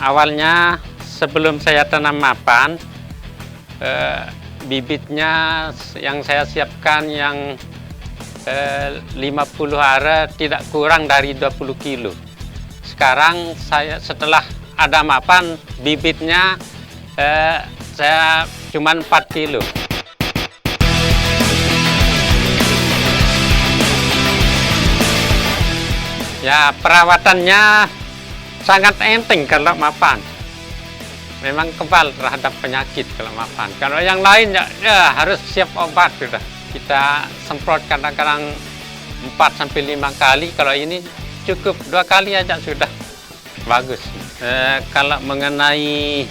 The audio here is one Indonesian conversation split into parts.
Awalnya sebelum saya tanam mapan, bibitnya yang saya siapkan yang 50 are tidak kurang dari 20 kilo. Sekarang saya setelah ada mapan, bibitnya saya cuma 4 kilo. Ya, perawatannya sangat enteng kalau mapan. Memang kebal terhadap penyakit kalau mapan. Kalau yang lain ya harus siap obat sudah. Kita semprot kadang-kadang 4-5 kali. Kalau ini cukup 2 kali aja sudah bagus. Kalau mengenai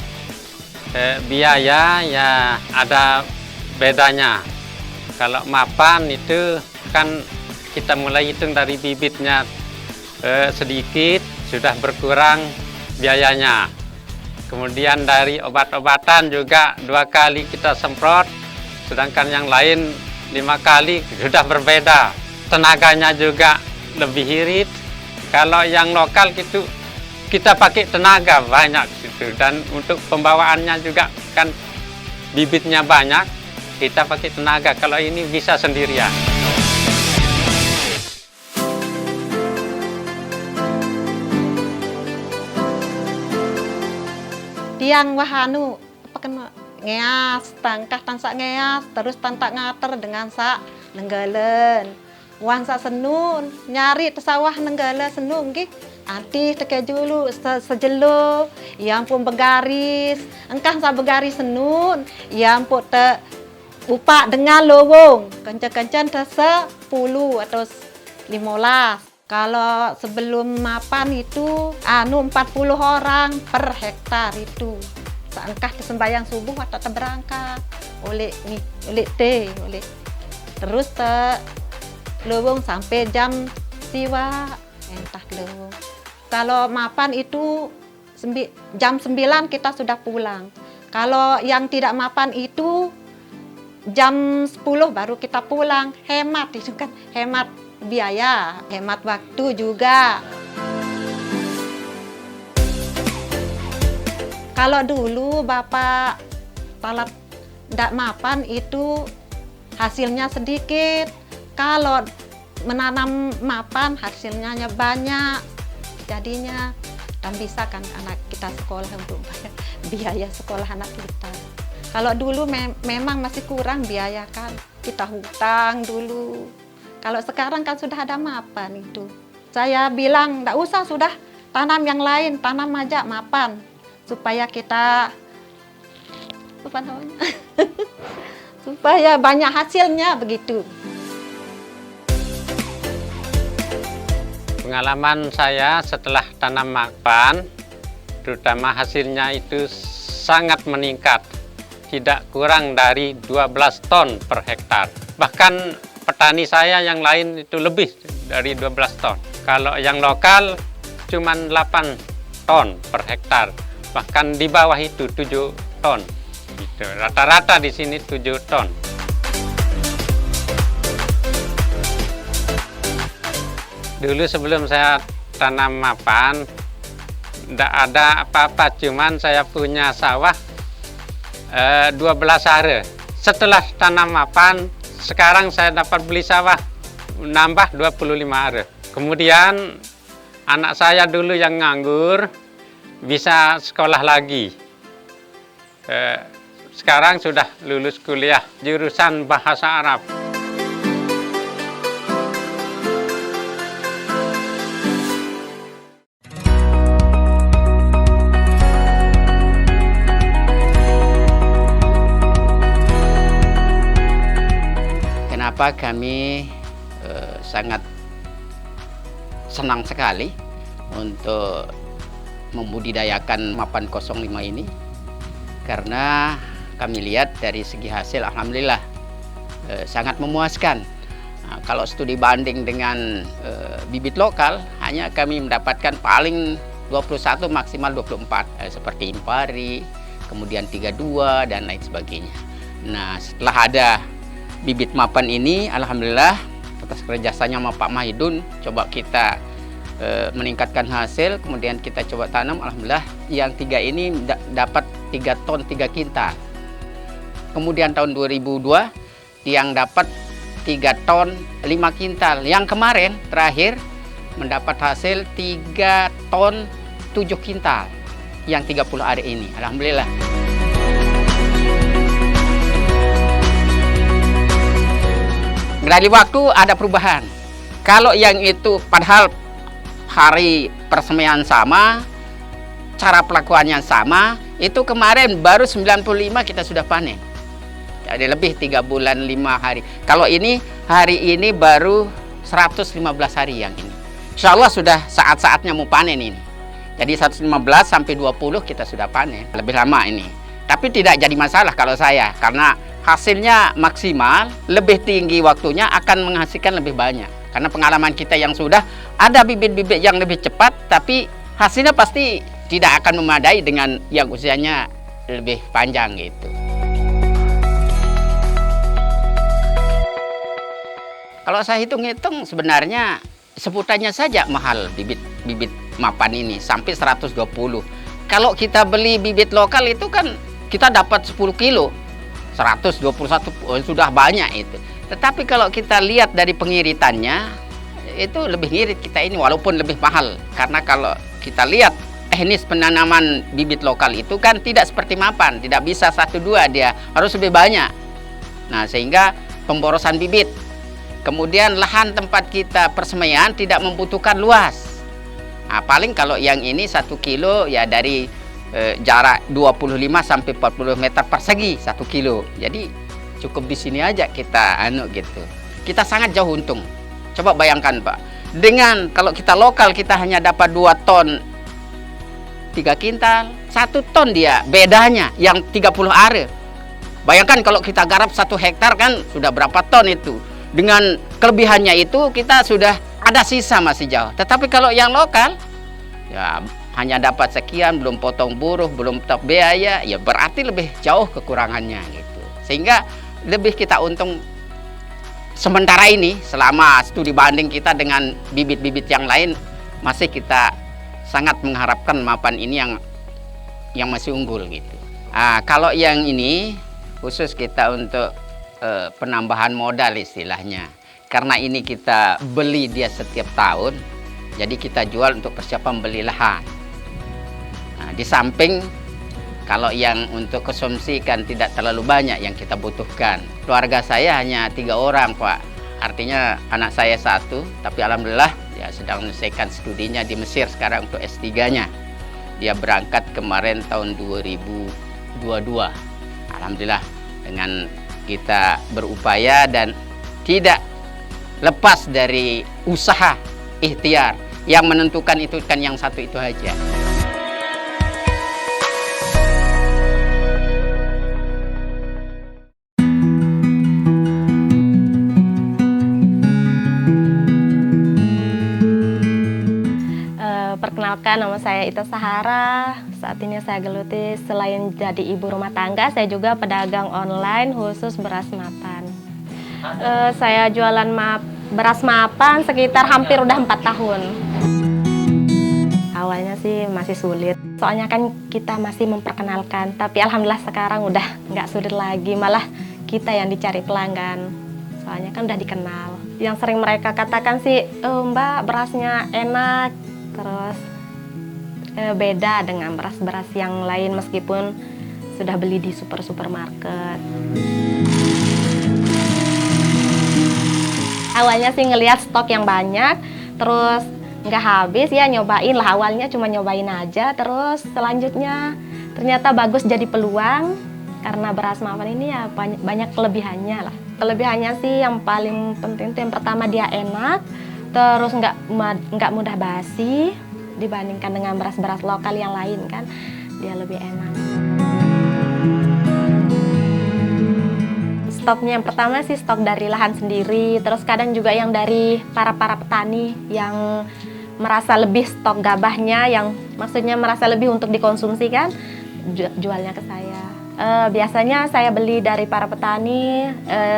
biaya ya ada bedanya. Kalau mapan itu kan kita mulai hitung dari bibitnya sedikit sudah berkurang biayanya. Kemudian dari obat-obatan juga 2 kali kita semprot, sedangkan yang lain 5 kali sudah berbeda. Tenaganya juga lebih irit. Kalau yang lokal gitu kita pakai tenaga banyak gitu, dan untuk pembawaannya juga kan bibitnya banyak, kita pakai tenaga. Kalau ini bisa sendirian. Tiang wahanu apa ngeas tangkah tansak ngeas terus tantak ngater dengan sak nenggalen wan sak senun nyari tesawah nenggala senun nggih anti teke dulu sejelo yang pun begaris engkah sa begaris senun yang pun te upak dengan lowong kencan-kencan te 10 atau 15. Kalau sebelum mapan itu 40 orang per hektar itu. Seangkah sembahyang subuh atau berangkat oleh terus lewung sampai jam siwa entah lewung. Kalau mapan itu jam 9 kita sudah pulang. Kalau yang tidak mapan itu jam 10 baru kita pulang. Hemat itu kan, hemat biaya, hemat waktu juga. Kalau dulu Bapak talat ndak mapan itu hasilnya sedikit. Kalau menanam mapan hasilnya banyak. Jadinya dan bisa kan anak kita sekolah untuk biaya sekolah anak kita. Kalau dulu memang masih kurang biaya kan, kita hutang dulu. Kalau sekarang kan sudah ada mapan itu. Saya bilang, enggak usah sudah tanam yang lain, tanam aja mapan. Supaya kita, apa namanya? Supaya banyak hasilnya begitu. Pengalaman saya setelah tanam mapan, terutama hasilnya itu sangat meningkat. Tidak kurang dari 12 ton per hektar. Bahkan petani saya yang lain itu lebih dari 12 ton. Kalau yang lokal cuma 8 ton per hektar. Bahkan di bawah itu 7 ton. Gitu. Rata-rata di sini 7 ton. Dulu sebelum saya tanam mapan, tidak ada apa-apa, cuman saya punya sawah 12 are. Setelah tanam mapan, sekarang saya dapat beli sawah nambah 25 are. Kemudian anak saya dulu yang nganggur bisa sekolah lagi. Sekarang sudah lulus kuliah jurusan bahasa Arab. Kenapa kami sangat senang sekali untuk membudidayakan mapan 05 ini, karena kami lihat dari segi hasil alhamdulillah sangat memuaskan. Nah, kalau studi banding dengan bibit lokal, hanya kami mendapatkan paling 21 maksimal 24 seperti Impari, kemudian 32 dan lain sebagainya. Nah, setelah ada bibit mapan ini, alhamdulillah atas kerjasanya sama Pak Mahidun, coba kita meningkatkan hasil, kemudian kita coba tanam, alhamdulillah yang 3 ini dapat 3 ton 3 kintal. Kemudian tahun 2002 yang dapat 3 ton 5 kintal. Yang kemarin terakhir mendapat hasil 3 ton 7 kintal yang 30 hari ini, alhamdulillah. Dari waktu ada perubahan. Kalau yang itu padahal hari persemaian sama, cara pelakuannya sama, itu kemarin baru 95 kita sudah panen. Jadi lebih 3 bulan 5 hari. Kalau ini hari ini baru 115 hari yang ini. Insya Allah sudah saat-saatnya mau panen ini. Jadi 115 sampai 20 kita sudah panen. Lebih lama ini. Tapi tidak jadi masalah kalau saya, karena hasilnya maksimal, lebih tinggi waktunya akan menghasilkan lebih banyak. Karena pengalaman kita yang sudah ada bibit-bibit yang lebih cepat, tapi hasilnya pasti tidak akan memadai dengan yang usianya lebih panjang gitu. Kalau saya hitung-hitung sebenarnya sebutannya saja mahal bibit mapan ini sampai 120. Kalau kita beli bibit lokal itu kan kita dapat 10 kilo. 121 sudah banyak itu. Tetapi kalau kita lihat dari pengiritannya, itu lebih ngirit kita ini walaupun lebih mahal. Karena kalau kita lihat teknis penanaman bibit lokal itu kan tidak seperti mapan, tidak bisa 1-2, dia harus lebih banyak. Nah, sehingga pemborosan bibit. Kemudian lahan tempat kita persemaian tidak membutuhkan luas. Nah, paling kalau yang ini 1 kilo ya dari jarak 25 sampai 40 meter persegi 1 kilo. Jadi cukup di sini aja kita gitu. Kita sangat jauh untung. Coba bayangkan Pak, dengan kalau kita lokal kita hanya dapat 2 ton 3 kintal, 1 ton dia bedanya yang 30 are. Bayangkan kalau kita garap 1 hektar kan sudah berapa ton itu. Dengan kelebihannya itu kita sudah ada sisa masih jauh. Tetapi kalau yang lokal ya hanya dapat sekian, belum potong buruh, belum top biaya, ya berarti lebih jauh kekurangannya gitu. Sehingga lebih kita untung sementara ini selama studi banding kita dengan bibit-bibit yang lain, masih kita sangat mengharapkan mapan ini yang masih unggul gitu. Nah, kalau yang ini khusus kita untuk penambahan modal istilahnya. Karena ini kita beli dia setiap tahun, jadi kita jual untuk persiapan beli lahan. Nah, di samping kalau yang untuk konsumsi kan tidak terlalu banyak yang kita butuhkan. Keluarga saya hanya 3 orang Pak. Artinya anak saya 1, tapi alhamdulillah ya sedang menyelesaikan studinya di Mesir sekarang untuk S3-nya. Dia berangkat kemarin tahun 2022. Alhamdulillah dengan kita berupaya dan tidak lepas dari usaha ikhtiar. Yang menentukan itu kan yang satu itu aja. Perkenalkan, nama saya Ita Sahara. Saat ini saya geluti selain jadi ibu rumah tangga, saya juga pedagang online khusus beras mapan. Saya jualan beras mapan sekitar hampir udah 4 tahun. Awalnya sih masih sulit, soalnya kan kita masih memperkenalkan. Tapi alhamdulillah sekarang udah nggak sulit lagi, malah kita yang dicari pelanggan. Soalnya kan udah dikenal. Yang sering mereka katakan sih, Mbak berasnya enak, terus beda dengan beras-beras yang lain meskipun sudah beli di supermarket. Awalnya sih ngelihat stok yang banyak, terus nggak habis ya nyobain lah. Awalnya cuma nyobain aja, terus selanjutnya ternyata bagus jadi peluang karena beras mapan ini ya banyak kelebihannya lah. Kelebihannya sih yang paling penting itu yang pertama dia enak, terus nggak mudah basi dibandingkan dengan beras-beras lokal yang lain kan, dia lebih enak. Stoknya yang pertama sih stok dari lahan sendiri, terus kadang juga yang dari para petani yang merasa lebih stok gabahnya, yang maksudnya merasa lebih untuk dikonsumsi kan, jualnya ke saya. Biasanya saya beli dari para petani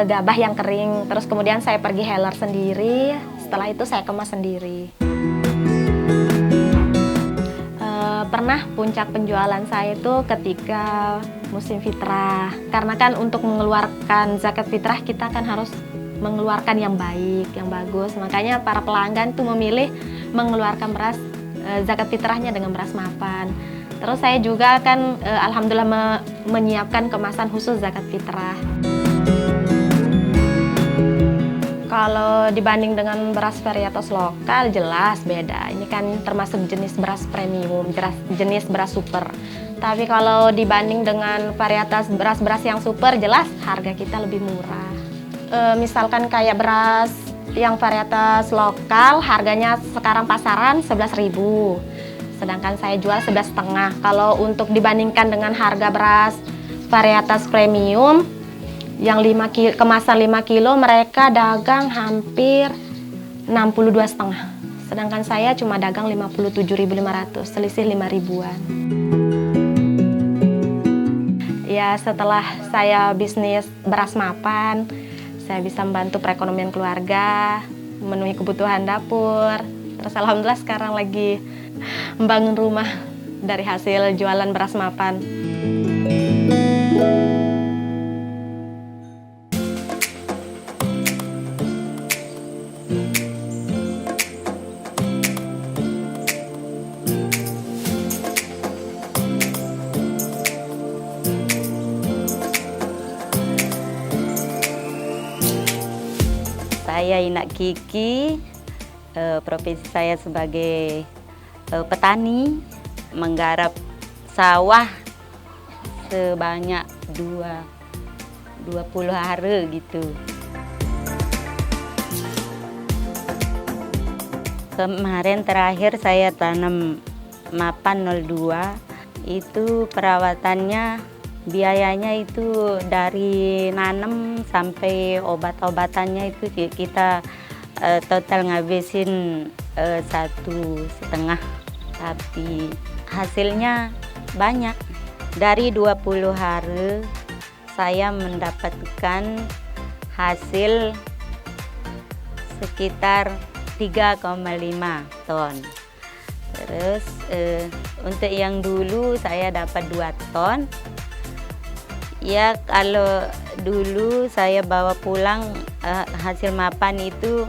gabah yang kering, terus kemudian saya pergi heller sendiri, setelah itu saya kemas sendiri. Pernah puncak penjualan saya itu ketika musim fitrah. Karena kan untuk mengeluarkan zakat fitrah kita kan harus mengeluarkan yang baik, yang bagus. Makanya para pelanggan tuh memilih mengeluarkan beras zakat fitrahnya dengan beras mapan. Terus saya juga kan alhamdulillah menyiapkan kemasan khusus zakat fitrah. Kalau dibanding dengan beras varietas lokal jelas beda. Ini kan termasuk jenis beras premium, jenis beras super. Tapi kalau dibanding dengan varietas beras-beras yang super jelas harga kita lebih murah. Misalkan kayak beras yang varietas lokal harganya sekarang pasaran 11.000. Sedangkan saya jual 11,5. Kalau untuk dibandingkan dengan harga beras varietas premium yang kemasan 5 kilo mereka dagang hampir 62,5. Sedangkan saya cuma dagang 57.500, selisih 5.000-an. Ya setelah saya bisnis beras mapan, saya bisa membantu perekonomian keluarga, memenuhi kebutuhan dapur. Terus alhamdulillah sekarang lagi membangun rumah dari hasil jualan beras mapan. Saya Inak Kiki, profesi saya sebagai petani, menggarap sawah sebanyak 20 hari gitu. Kemarin terakhir saya tanam mapan 02, itu perawatannya biayanya itu dari nanam sampai obat-obatannya itu kita total ngabisin 1,5, tapi hasilnya banyak. Dari 20 hari saya mendapatkan hasil sekitar 3,5 ton. Terus untuk yang dulu saya dapat 2 ton. Ya kalau dulu saya bawa pulang hasil mapan itu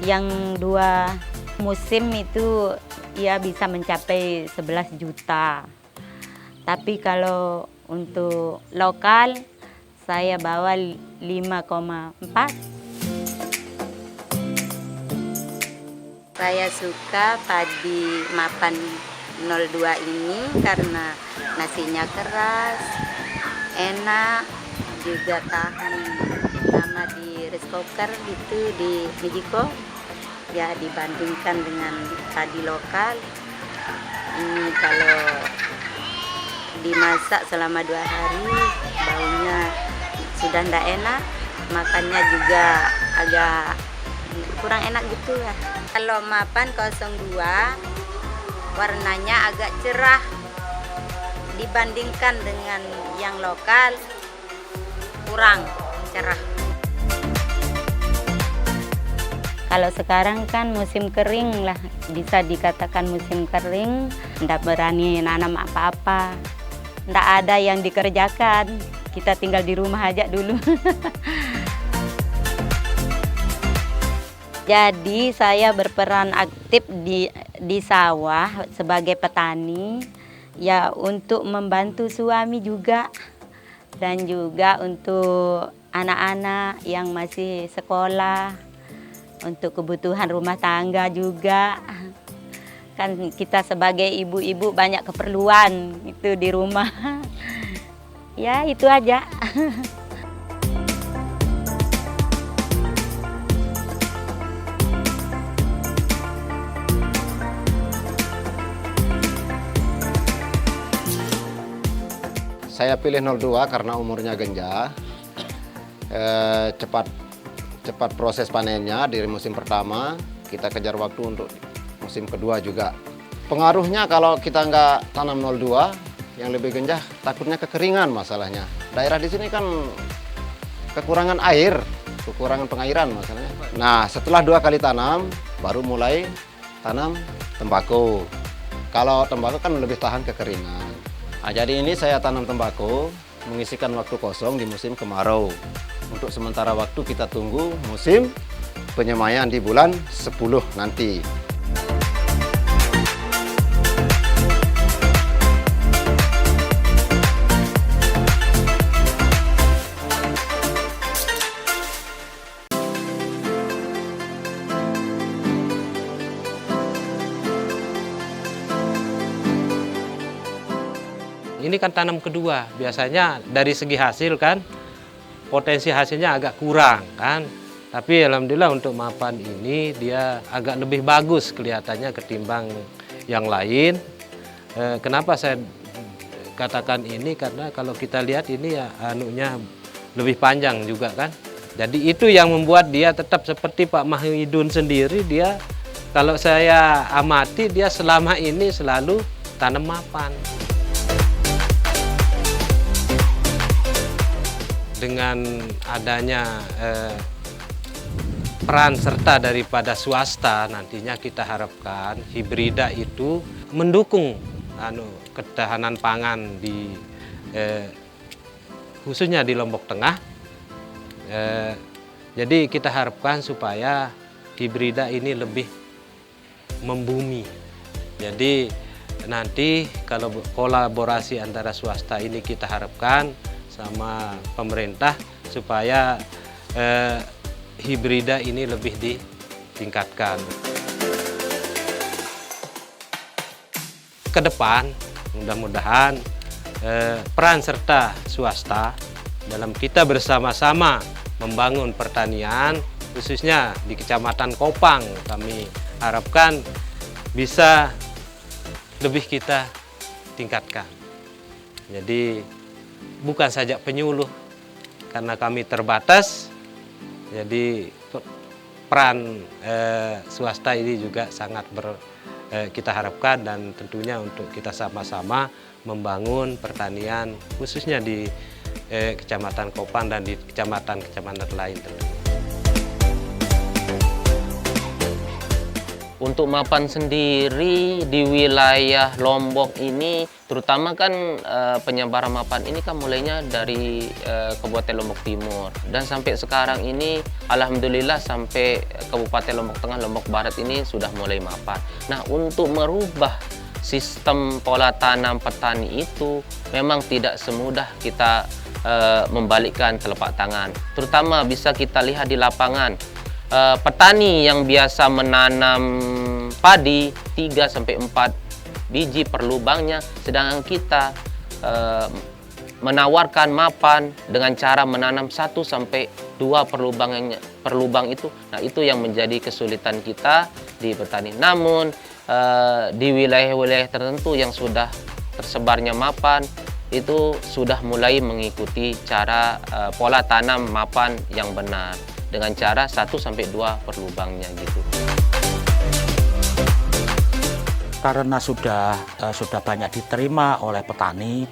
yang 2 musim itu ya bisa mencapai 11 juta. Tapi kalau untuk lokal saya bawa 5,4. Saya suka padi mapan 02 ini karena nasinya keras, enak, juga tahan lama di rice cooker gitu di Mijiko. Ya dibandingkan dengan padi lokal, ini kalau dimasak selama 2 hari baunya sudah tidak enak, makannya juga agak kurang enak gitu ya. Kalau mapan 02 warnanya agak cerah dibandingkan dengan yang lokal, kurang cerah. Kalau sekarang kan musim kering lah, bisa dikatakan musim kering, tidak berani nanam apa-apa, tidak ada yang dikerjakan, kita tinggal di rumah aja dulu. Jadi saya berperan aktif di sawah sebagai petani, ya untuk membantu suami juga, dan juga untuk anak-anak yang masih sekolah, untuk kebutuhan rumah tangga juga. Kan kita sebagai ibu-ibu banyak keperluan itu di rumah. Ya itu aja. Saya pilih 02 karena umurnya genjah, cepat proses panennya dari musim pertama, kita kejar waktu untuk musim kedua juga. Pengaruhnya kalau kita nggak tanam 02 yang lebih genjah, takutnya kekeringan masalahnya. Daerah di sini kan kekurangan air, kekurangan pengairan masalahnya. Nah setelah 2 kali tanam, baru mulai tanam tembakau. Kalau tembakau kan lebih tahan kekeringan. Nah, jadi ini saya tanam tembakau, mengisikan waktu kosong di musim kemarau. Untuk sementara waktu kita tunggu musim penyemaian di bulan 10 nanti. Ini kan tanam kedua, biasanya dari segi hasil kan potensi hasilnya agak kurang kan. Tapi alhamdulillah untuk mapan ini dia agak lebih bagus kelihatannya ketimbang yang lain. Kenapa saya katakan ini? Karena kalau kita lihat ini ya anunya lebih panjang juga kan. Jadi itu yang membuat dia tetap seperti Pak Mahidun sendiri, dia kalau saya amati dia selama ini selalu tanam mapan. Dengan adanya peran serta daripada swasta, nantinya kita harapkan hibrida itu mendukung ketahanan pangan di khususnya di Lombok Tengah. Jadi kita harapkan supaya hibrida ini lebih membumi. Jadi nanti kalau kolaborasi antara swasta ini kita harapkan sama pemerintah supaya hibrida ini lebih ditingkatkan. Ke depan mudah-mudahan peran serta swasta dalam kita bersama-sama membangun pertanian khususnya di Kecamatan Kopang, kami harapkan bisa lebih kita tingkatkan. Jadi bukan saja penyuluh, karena kami terbatas, jadi peran swasta ini juga sangat kita harapkan, dan tentunya untuk kita sama-sama membangun pertanian khususnya di Kecamatan Kopang dan di kecamatan-kecamatan lain tentunya. Untuk mapan sendiri di wilayah Lombok ini, terutama kan penyebaran mapan ini kan mulainya dari Kabupaten Lombok Timur. Dan sampai sekarang ini, alhamdulillah sampai Kabupaten Lombok Tengah, Lombok Barat ini sudah mulai mapan. Nah, untuk merubah sistem pola tanam petani itu memang tidak semudah kita membalikkan telapak tangan. Terutama bisa kita lihat di lapangan. Petani yang biasa menanam padi 3-4 biji per lubangnya, sedangkan kita menawarkan mapan dengan cara menanam 1-2 per lubang itu. Nah, itu yang menjadi kesulitan kita di petani. Namun di wilayah-wilayah tertentu yang sudah tersebarnya mapan itu sudah mulai mengikuti cara pola tanam mapan yang benar, dengan cara 1-2 per lubangnya gitu. Karena sudah banyak diterima oleh petani,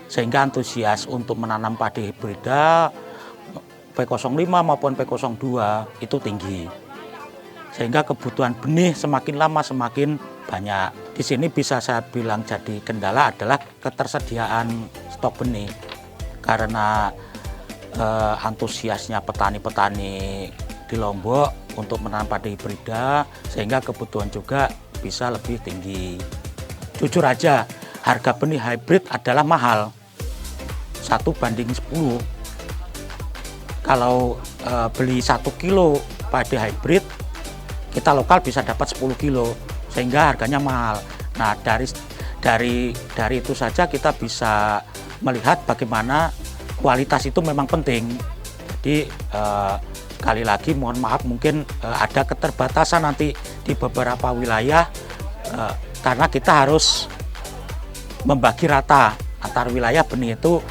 sehingga antusias untuk menanam padi hibrida P05 maupun P02 itu tinggi. Sehingga kebutuhan benih semakin lama semakin banyak. Di sini bisa saya bilang jadi kendala adalah ketersediaan stok benih. Karena antusiasnya petani-petani di Lombok untuk menanam padi hibrida, sehingga kebutuhan juga bisa lebih tinggi. Jujur aja, harga benih hybrid adalah mahal, 1:10. Kalau beli 1 kilo padi hybrid, kita lokal bisa dapat 10 kilo, sehingga harganya mahal. Nah, dari itu saja kita bisa melihat bagaimana kualitas itu memang penting. Jadi sekali lagi mohon maaf, mungkin ada keterbatasan nanti di beberapa wilayah karena kita harus membagi rata antar wilayah benih itu,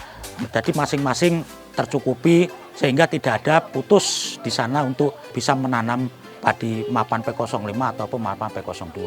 jadi masing-masing tercukupi sehingga tidak ada putus di sana untuk bisa menanam padi mapan P05 ataupun mapan P02.